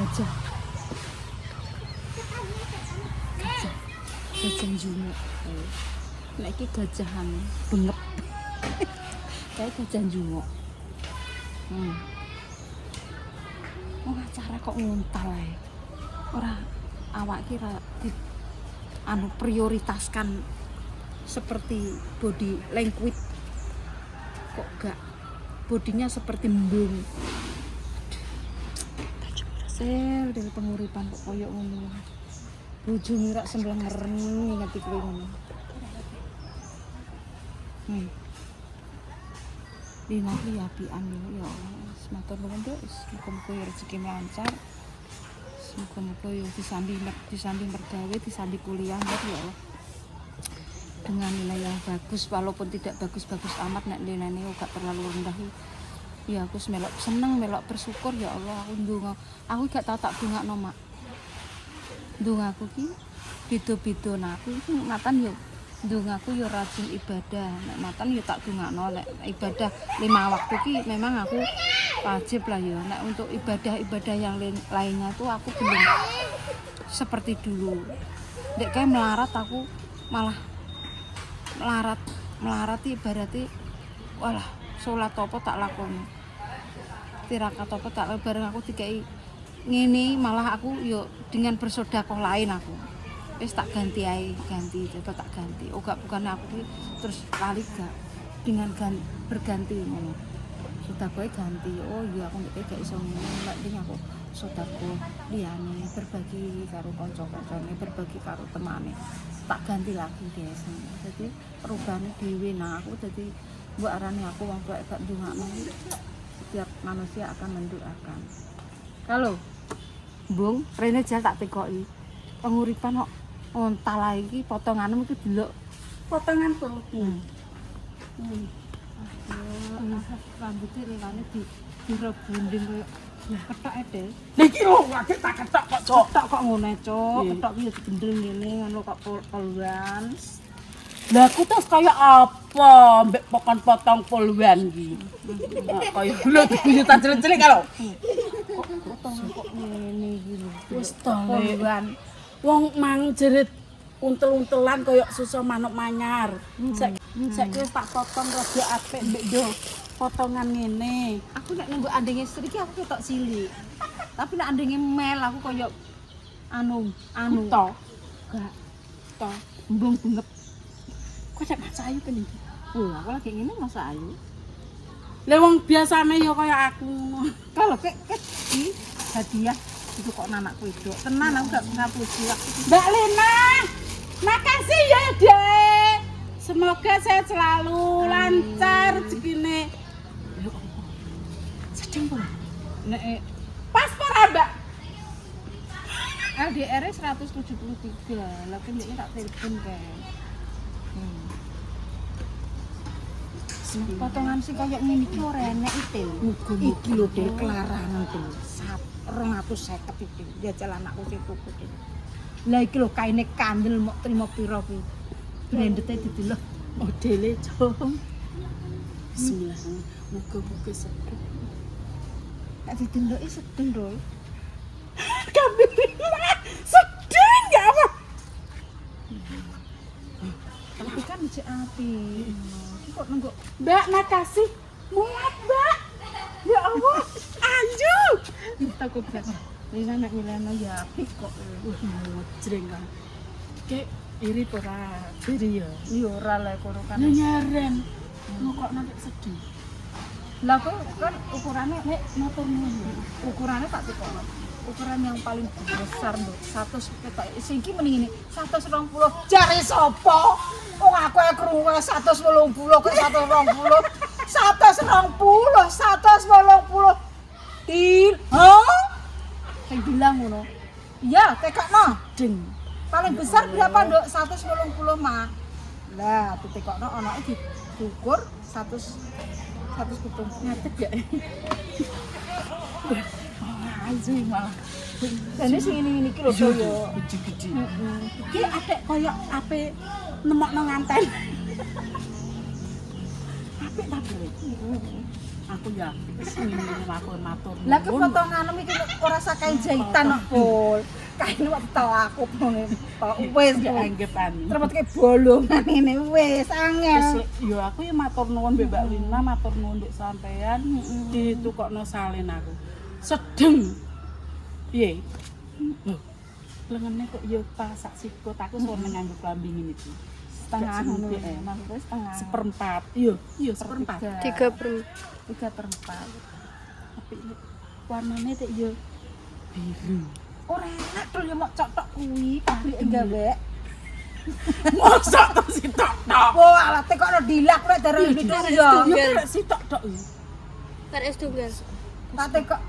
gajah. Gajah njunguk. Nek iki gajahan bengep. Kayak gajah njunguk. Oh, acara kok nguntal ae. Ora awak kira prioritaskan seperti body language. Kok gak bodinya seperti embung. Sel dari penguripan kok koyo ngono. Bojo ngira semblengeren ngati kowe ngono. Dina iki apian ya Allah. Matur nuwun Dok, muga-muga rezeki lancar. Muga-muga yo disambi mergawe, disambi kuliah ya Allah. Dengan nilai yang bagus walaupun tidak bagus-bagus amat nek nilainya gak terlalu rendah. Ya aku seneng melok bersyukur ya Allah. Aku gak tau tak dongakno mak. Ndongaku ki beda-beda aku iki matan yo ndongaku yo rajin ibadah. Nek matan yo tak dongakno nek ibadah 5 waktu ki memang aku wajib lah ya. Nek untuk ibadah-ibadah yang lainnya tuh aku belum seperti dulu. Nek kayak melarat aku malah melarat ibaratnya walah salat apa tak lakoni. Tirakat apa tak bareng aku dikai ngene malah aku yo dengan bersedekah lain aku. Wis tak ganti coba tak ganti. Oh gak bukan aku terus lali gak dengan berganti ngono. Sedekah ganti. Oh iya aku nek gak iso ngono lek aku sedekah liyane berbagi karo kanca-kancane, berbagi karo temane. Tak ganti lagi guys. Jadi perubahan dhewe aku jadi mbok arane aku wong tuwa gak ndongakno. Setiap manusia akan mendoakan. Kalau Bung, rene jal tak tekoki. Penguripan kok ontal iki potonganmu iki delok potongan kok. Rambutnya rene direbunding koyo ketok ede. Lah iki lho wae tak ketok kok, Cok. Ketok kok ngono, Cok. Ketok iki gendeng ngene ngono kok poluan. Lah aku terus kaya apa mbek potong poluan iki. Kaya lho diguyutan cilik-cilik kalau. Potongan kok ngene iki lho. Wis to Poluan. Wong mang jerit untel-untelan kaya susu manuk manyar. Saiki wis tak potong rada apik mbek do potongan ngene. Aku nek nunggu andenge istri iki aku ketok cilik. Tapi nek andenge mel aku kaya anu To. gak To. embung bengep. Kok nek Mas Ayu kene iki. Oh, aku lagi ngene Mas Ayu. Lah wong biasane ya kaya aku ngono. Kalau kek iki hadiah itu kok anakku itu. Tenan aku gak ngapusi waktu itu. Mbak Lena, makasih ya Dek. Semoga sehat selalu, lancar rezekine. Sedeng pun. Nek Paspor Mbak. LDR 173. Lah kan iki tak telepon kae. Potongan sing kaya ngene iki ora enek itil. Iki lho Dek kelarangan tuh. 250 itu. Jajal anakku sing tuku iki. Lah iki lho kaine kandel mok trimo pira kuwi. Brandete didelok modele jom. Bismillah. Muga-muga sedeng. Tak dideloki sedeng lho. Alhamdulillah. Sedeng ya apa? Tapi kan jek api. Iki kok nunggu Mbak, makasih. Muat, Mbak. Ya Allah. Anju. takut gak. Ini anak Milano ya api kok. Jreng kan. Kayak iri ora diri ya. Iya ora lek kono kan. Nyaren. Kok nanti sedih. Lah kok kan ukurannya nek motor nuwun. Ukurannya tak tekok. Ukuran yang paling besar lho 100 ketok sing iki mending ini 120 jare sapa wong aku e krungu 180 kok 120 Til sing bilang ngono iya tekokno Deng. paling besar berapa Nduk 180 mah lah ditekokno anake diukur 170 ngadeg ya Azu malah. Dene sing ngene iki lho yo. Gede-gede. Iki adek koyo ape nemokno nganten. Apik ta, Bro? Aku ya wis ngene aku matur. Lah ke potonganmu iki ora sakai jahitan kok, Pol. Kain wak tau aku wis Ya anggepan. terus kayak bolongan ini wis angel. Yo aku ya matur nuwun Mbak Lina, matur nuwun nduk sampean ditukokno salin aku. Sedeng. Piye? Lho. Lengene kok yo pasak sikut aku sono nganggo klambi ngene iki. Setengah ngono ya, maksudnya setengah. Seperempat. Iya, seperempat. 3/4. Tapi warnane tek yo biru. Ora enak tuh ya mau cocok kuwi pabrik gawe. Mosok to sitok tok. Oh, alate kok ono dilak rek darah itu ya. Ya sitok tok ya. Karek setunggal. Tate kok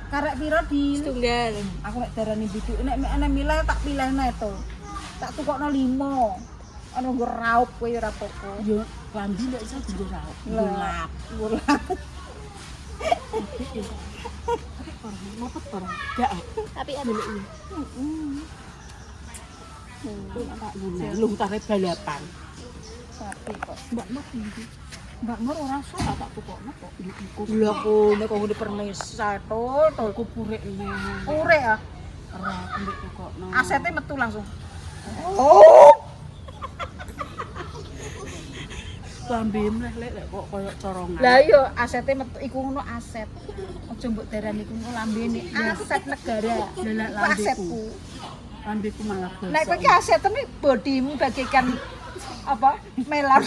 karek piro di Setunggal. aku nek darani biduk nek ana milih tak pilihne to. Tak tukokno 5. Ono nggo raup kowe ora apa-apa. Yo klambi nek iso dienggo raup. Gelap. Golap. Ngopet ora? Gak. Tapi ada Lu tarik balapan. Sapi kok. Mbak Nur ndi? Mbak Nur ora Tak tak tukokno kok iku. Lha kok nek kok dipermisa to. Aku purek neh. Urek ah. Ora ambek tukokno. Asete metu langsung. Oh. Klambi mleh lek kok koyo corongan. Lah iya asete metu iku ngono aset. Aja mbok darani iku ngono lambene aset negara. Lah Iku asetku. Lambeku malah bosok. Nek kowe ki asetmu bodimu bagaikan apa? Melon.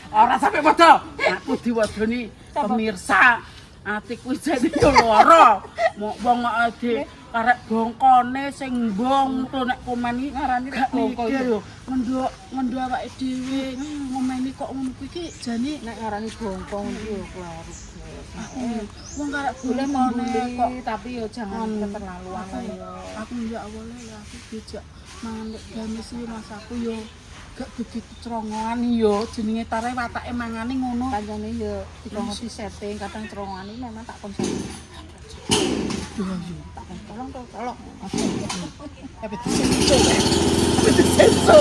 Ora sampe padha. Aku diwadoni pemirsa. Atiku jane yo lara. Mok wong ade karek bongkone sing mbong to nek komeni Ngarani bongko yo. Ngendho awake dhewe. Ngomeni kok ngono kuwi ki jane Nek ngarani bongkong iki yo klarus. wong karek Boleh bongkone kok membuli tapi yo jangan keterlaluan lah yo. aku ya awalnya lah aku dijak mangan nek gamis yo mas aku yo gak begitu cerongoan yo jenenge tare watake mangane ngono Pancene yo dikongkon di setting kadang terowongan ini memang tak konsep. yo Tak tolong. tapi disenso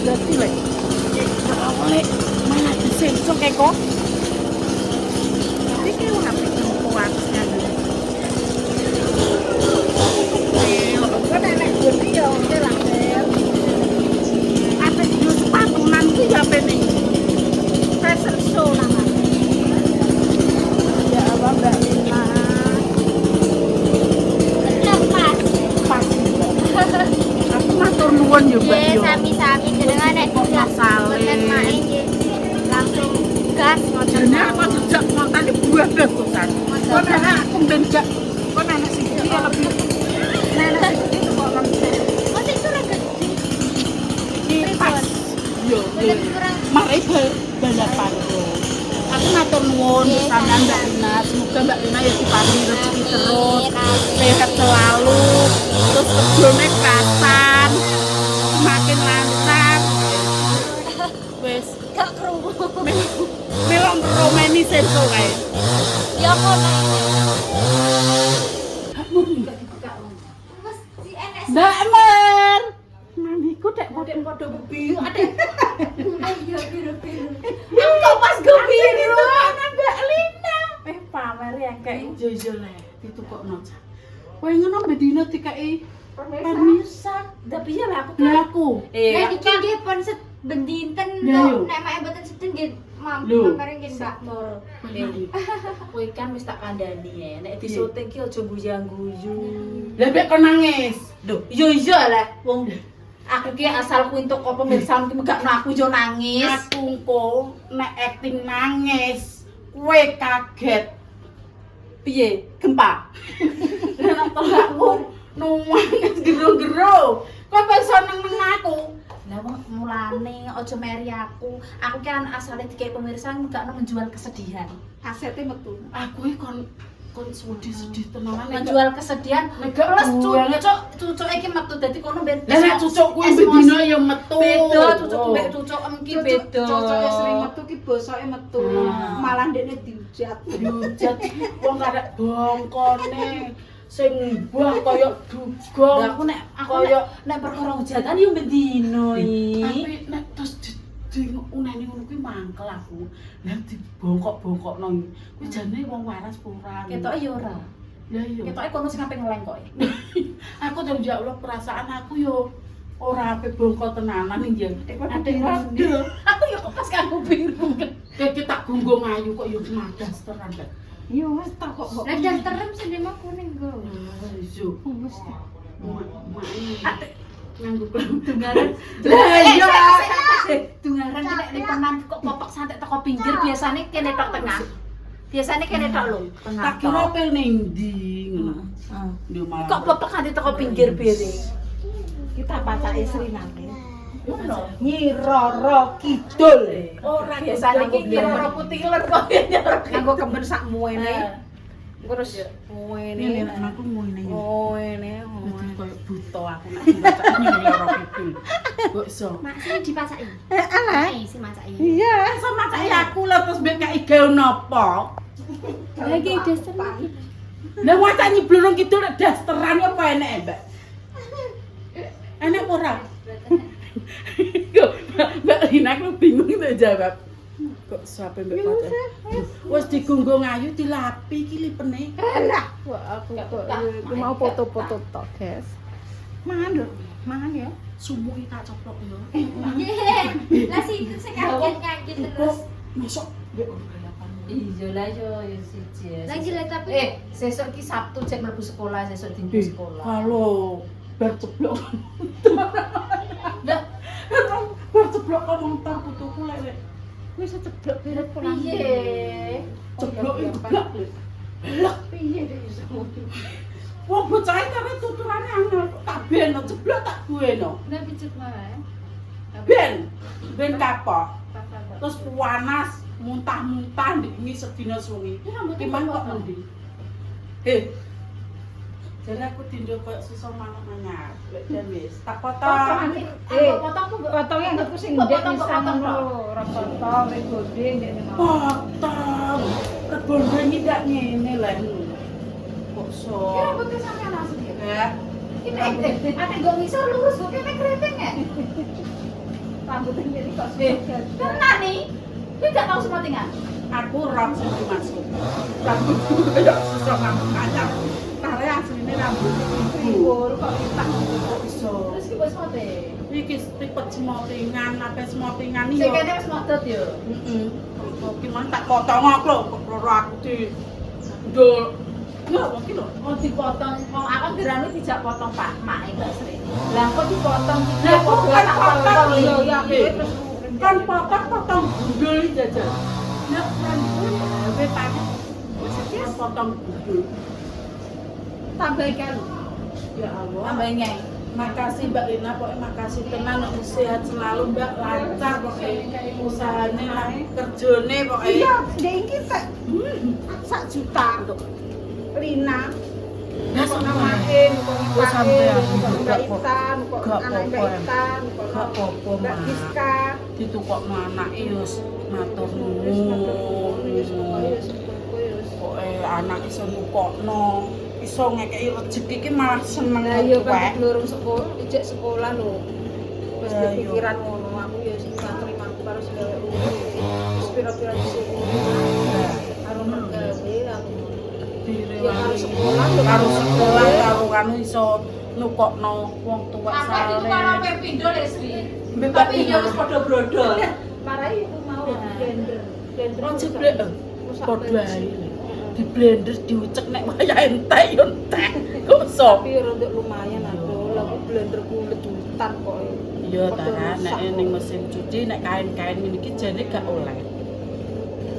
jadi lek awalnya mana disenso kayak kok tapi kayak wapi kuatnya Kok nek gede yo oke lah. ada di sepatu nanti apa nih Fashion show namanya. Ya apa Mbak Lina. lepas. pas aku matur nuwun yo mbak Ye yo sami-sami jenengan nek Kok masaleh? boten main nggih. Langsung gas ngoten. jadi aku jejak montane buah besokan kok nek aku ben jak kok nek sing iki lebih Nenek itu kok kan. Masa itu ora gede. iki pas yo Boten kurang. mari balapan aku matur nuwun Nggih, sampeyan Mbak sama. Lina semoga Mbak Lina ya diparingi rezeki terus Amin, amin. sehat selalu terus kerjane kerasan semakin lancar wis Gak krungu. melon romeni senso kae Ya kono. Mas si NS. Mbak Mer mamiku dek padha biru adek Ayo biru-biru. aku pas biru ana Mbak Lina pamer ya kayak jojo le ditukokno cah kowe ngono bedino dikai permisa Tapi ya lah aku lah aku Nek iki nggih pun bendinten Ya, lho. yo. Nek mak mboten sedeng nggih Lho. mampu nggih Mbak Nur. Kowe kan wis tak kandhani ya, nek disyuting ki aja guyang-guyu. lah mek kon nangis Lho, iya lah wong aku ki asalku entuk apa pemirsa ki megakno aku yo nangis. aku engko nek acting nangis kowe kaget Piye? Gempa. nek aku nangis gero-gero kok iso neng aku Lah wong mulane aja meri aku. Aku ki kan asale dikek pemirsa megakno menjual kesedihan. Asete metu. aku iki kon sedih-sedih tenanan nek Menjual kesedihan Nek gak plus banget. cucuk iki metu dadi kono ben lah nek cucuk kuwi bedino ya metu beda cucuk mbek cucuk emki beda. Cocoke sering metu ki bosoke metu. Hmm. Malah ndekne diujat. Diujat wong karek bongkone sing buah kaya dugong. Lah aku Kaya nek perkara hujatan yo bendino tapi nek terus di uneni ngono kuwi mangkel aku. Lah dibongkok-bongkokno kuwi jane wong waras pura. ketoke yo ora. Lah iya. Ketoke kono sing ape ngeleng kok. Aku jam ya Allah perasaan aku yo ora ape bongkok tenanan iki ya. Ade waduh. Aku yo kok pas kanggo biru. Kayak tak gunggung ayu kok yo madas tenan kan. Yo wis tak kok. Lah dasterem sing mah kuning go. Iso. Wis. Nganggo dungaran. Lah iya. Dungaran nek lipenan kok popok santet teko pinggir biasane kene tok tengah. Biasane kene tok lho, tengah. Tak kira pel ning ndi ngono. Yo malah. Kok popok kanthi teko pinggir bere. Kita pacake Sri nanti. Ngono. Nyi Roro Kidul. Ora Biasane iki kira putiler kok. Nganggo kemben sak muene. Terus muene. Ini anakku ngene. Muene. Dadi koyo buta aku nek dibacani loro kidul. Kok iso? Maksudnya dipacaki. Alah, si macake. Iya. Iso macake aku lho terus mbek kaki gawe napa? Lagi daster. Lah wacak nyiblurung kidul nek dasteran apa enek, Mbak? Enek apa ora? Kok Mbak Rina aku bingung itu jawab. Kok sampe mbek pacar? Wis digunggung ayu dilapi iki lipene. Alah, wah aku kok aku mau foto-foto tok, guys. Mangan lho, mangan ya. Sumuke tak coplok yo. Lah situ sing kaget terus. Mosok mbek galapan. Iya lah yo siji. Lagi lah tapi sesuk ki Sabtu cek mlebu sekolah, sesuk dinggo sekolah. Kalau bar ceblok. Lah, Bar ceblok kok montor putuku lek. wis ceblok beret pulang. piye? Ceblok iki blak. Blak Piye dek iso. wong bocah iki kare tuturane angel tak beno ceblok tak bueno. Lah pijet wae. Ben kapok. Terus panas, muntah-muntah ndiki sedina suwi. Gimana kok endi? Jadi aku tinjau kayak susah manuk-manyak. Lek jan wis tak potong. Potongnya anggapku sing ndek bisa ngono, ora potong, wis gede ndek mau. Potong. Rebondo iki gak ngene lah. Kok so? Kira betul sampean asli. Ya. Ate go ngisor lurus kok kene keriting ya. Rambutnya jadi kok Tenan nih. Kowe gak tau semotingan. Aku ram sing dimaksud. Rambutku kayak susah manuk-manyak. Tare asline rambut ribul kok kita kok iso. Terus ki wis mote. Iki tipe semotingan, apa semotingan Sing iki. kene wis modot yo. Heeh. Kok gimana tak potong aku lho, kok aku di ndul. Enggak, mungkin lho. Oh dipotong. Wong aku gerane dijak potong Pak Mak Mbak Sri. Lah kok dipotong iki Lah kok kan tak potong yo ya terus kan potong gundul jajan. Nek kan kowe pakai potong gundul. tambah kan. Ya Allah. tambah nyai. Makasih Mbak Lina, pokoknya makasih tenan sehat selalu Mbak, lancar pokoknya usahane lah, kerjane pokoknya. Iya, ndek iki tak 1 juta untuk Rina. Nah, Kok namain, kok Kok sampean? Mbak Intan, kok Gak anak Mbak apa-apa. Intan, kok Gak apa-apa, Mbak Mak. Giska. Ditukokno anake yo matur Wis nuwun. Pokoke anak iso nukokno, iso ngekeki rezeki iki malah seneng Lah iya tuwek. kan durung sekolah, ijek sekolah lho. Wis Lah, iya. kepikiran ngono, aku ya sing terima aku karo sing gawe urip. Wis pira-pira dhisik. Karo mergawe aku. Ya karo sekolah lho, Karo sekolah karo anu iso nukokno wong tuwek Apa itu saleh. karo ape pindho Lesri. Mbak Tapi Ina. yo wis padha brodol. Marai aku mau blender. Blender Oh, jeblek. Padha ae. Di blender diucek nek wayah entek yo entek. Kok iso? Tapi rodok lumayan aku, lagu blender kulit hutan kok. Iya ta, nek ning mesin cuci nek kain-kain ngene iki jane gak oleh.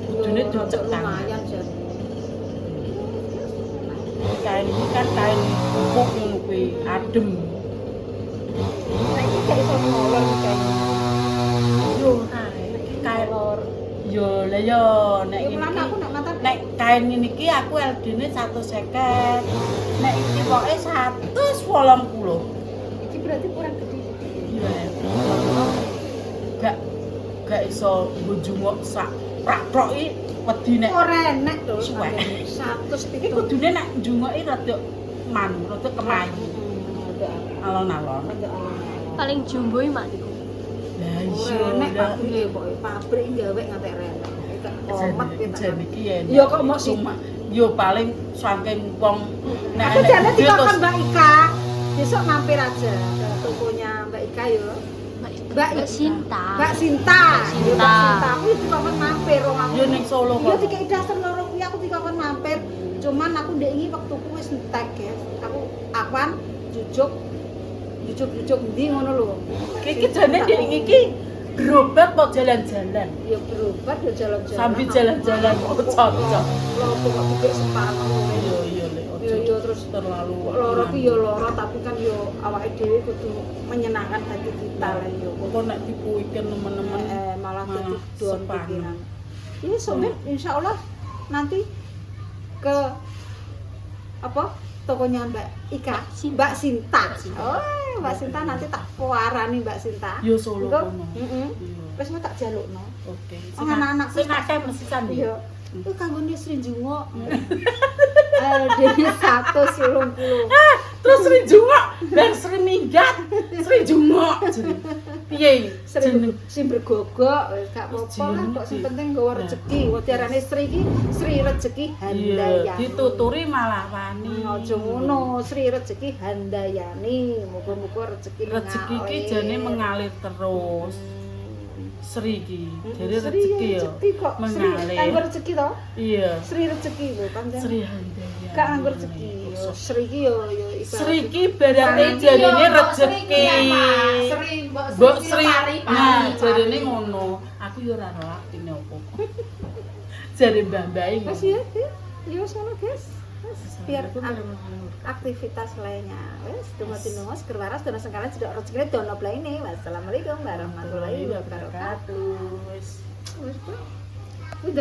Kudune diucek tangan. lumayan jan. Kain iki kan kain empuk ngono kuwi, adem. Nah iki gak iso ngolor kayak Yo, kain kolor. yo lah yo nek Ya ngene mulane iki aku nak mata nek kain ngene iki aku LD-ne 150. Nek iki pokoke 180. iki berarti kurang gede. Iya. Gak iso njungok sak prak-proki wedi nek Ora enek to. Suwek. 100 iki kudune nek njungoki rada manu, rada kemayu. Ada Alon-alon. ada alon-alon. Paling jumbo mak iku. Lah iya Renek lah. pabrik kok pabrik gawe ngantek renek. Komet kita. Jan iki ya. Ya kok mau sih. Cuma yo paling saking wong nek Aku jane gede dikon terus- Mbak Ika. Besok mampir aja ke tokonya Mbak Ika yo. Mbak Sinta. Mbak Sinta. Sinta. Mbak Sinta. Aku dikon mampir wong aku. yo ning Solo Iya kok. dikei dasar loro kuwi aku dikon mampir. Cuman aku ndek iki wektu ku wis entek ya. Aku awan jujuk ndi ngono lho. Iki jane dhek iki berobat mau jalan-jalan. Ya berobat ya jalan-jalan. Sambil jalan-jalan kok cocok. Lho kok pikir separuh. Iya iya lek Iya iya terus terlalu loro ku ya loro tapi kan yo awake dhewe kudu menyenangkan hati kita lah yo. kok nek dipuiken nemen-nemen Malah malah jadi doan sepanuh. pikiran. Ini sobat insyaallah nanti ke apa tokonya Mbak Ika, Mbak Sinta. Oh, Mbak Sinta nanti tak pewarani Mbak Sinta. yo Solo Engko, kono. heeh. Iya. Wis mau tak jalukno. Oke. Oh, anak-anak sing akeh mesti kan. Iya. Itu kanggone Sri Jungo. Dene 120. Terus Sri Jungo dan Sri Minggat, Sri Jungo. Piye? Sri sing bergogok wis gak apa-apa lah Jeneng kok sing iki. penting nggawa rezeki. Kok diarani Sri iki Sri rezeki Iya, handayani. dituturi malah wani. Aja ngono, Sri rezeki handayani. Muga-muga rezeki Rezeki iki jane mengalir terus. Sri iki. Jadi Sri rezeki ya. rezeki kok Sri mengalir. kanggo rezeki to? Iya. Sri rezeki lho pancen. Sri Handayani. Gak nganggo rezeki. Yo Sri iki yo ibarat Sri iki berarti jarine rezeki. Mbok Sri. Nah, jarine ngono. Aku yo ora ora artine opo. Jare mbah-mbah iki. Wes ya, ya wis ngono guys. Wes biar aktivitas lainnya. Wes donga-donga seger waras dono sengkalan jedok rezekine dono blaine. Wassalamualaikum warahmatullahi wabarakatuh. Wis. Wes, Pak. Wis